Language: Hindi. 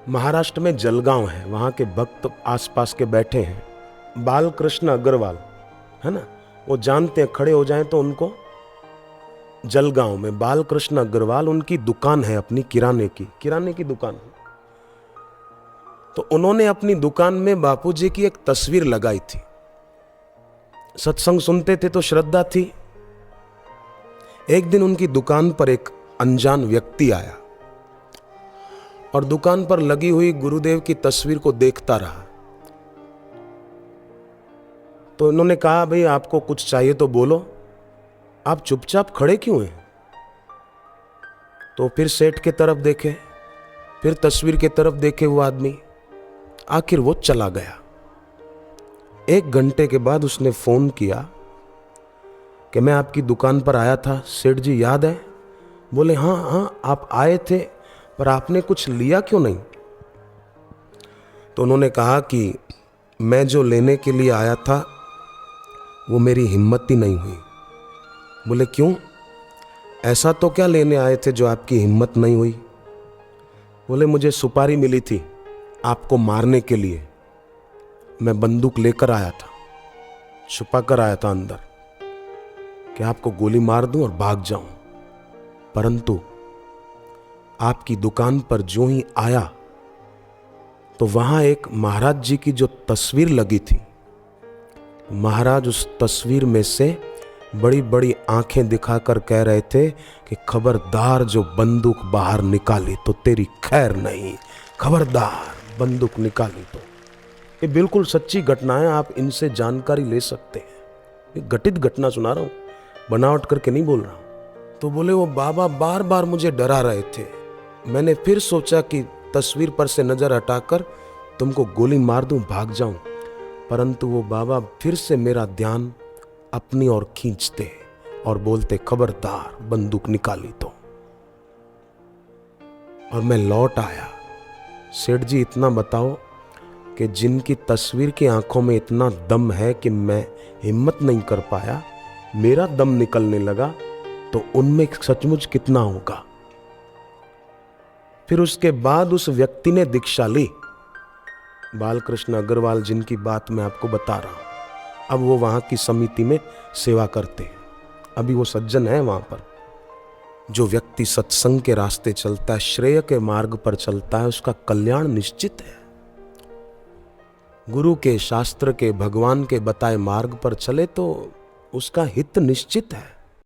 महाराष्ट्र में जलगांव है, वहाँ के भक्त आसपास के बैठे हैं। बालकृष्ण अग्रवाल है ना, वो जानते हैं, खड़े हो जाएं तो उनको। जलगांव में बालकृष्ण अग्रवाल, उनकी दुकान है अपनी, किराने की दुकान है। तो उन्होंने अपनी दुकान में बापूजी की एक तस्वीर लगाई थी। सत्संग सुनते थे तो श्रद्धा थी। एक दिन उनकी दुकान पर एक अनजान व्यक्ति आया और दुकान पर लगी हुई गुरुदेव की तस्वीर को देखता रहा। तो उन्होंने कहा, भाई आपको कुछ चाहिए तो बोलो, आप चुपचाप खड़े क्यों हैं? तो फिर सेठ के तरफ देखे, फिर तस्वीर के तरफ देखे वो आदमी, आखिर वो चला गया। 1 घंटे के बाद उसने फोन किया कि मैं आपकी दुकान पर आया था, सेठ जी याद है? बोले हाँ हाँ आप आए थे, पर आपने कुछ लिया क्यों नहीं? तो उन्होंने कहा कि मैं जो लेने के लिए आया था वो मेरी हिम्मत ही नहीं हुई। बोले क्यों, ऐसा तो क्या लेने आए थे जो आपकी हिम्मत नहीं हुई? बोले मुझे सुपारी मिली थी आपको मारने के लिए, मैं बंदूक लेकर आया था, छुपा कर आया था अंदर कि आपको गोली मार दूं और भाग जाऊं। परंतु आपकी दुकान पर जो ही आया तो वहां एक महाराज जी की जो तस्वीर लगी थी, महाराज उस तस्वीर में से बड़ी बड़ी आंखें दिखाकर कह रहे थे कि खबरदार जो बंदूक बाहर निकाली तो तेरी खैर नहीं, खबरदार बंदूक निकाली तो। ये बिल्कुल सच्ची घटना है, आप इनसे जानकारी ले सकते हैं। ये घटित घटना सुना रहा हूं, बनावट करके नहीं बोल रहा हूं। तो बोले वो बाबा बार बार मुझे डरा रहे थे, मैंने फिर सोचा कि तस्वीर पर से नजर हटाकर तुमको गोली मार दूं, भाग जाऊं, परंतु वो बाबा फिर से मेरा ध्यान अपनी ओर खींचते और बोलते खबरदार बंदूक निकाली तो। और मैं लौट आया। सेठ जी इतना बताओ कि जिनकी तस्वीर की आंखों में इतना दम है कि मैं हिम्मत नहीं कर पाया, मेरा दम निकलने लगा, तो उनमें सचमुच कितना होगा। फिर उसके बाद उस व्यक्ति ने दीक्षा ली, बालकृष्ण अग्रवाल जिनकी बात मैं आपको बता रहा हूं। अब वो वहां की समिति में सेवा करते हैं, अभी वो सज्जन है वहां पर। जो व्यक्ति सत्संग के रास्ते चलता है, श्रेय के मार्ग पर चलता है, उसका कल्याण निश्चित है। गुरु के, शास्त्र के, भगवान के बताए मार्ग पर चले तो उसका हित निश्चित है।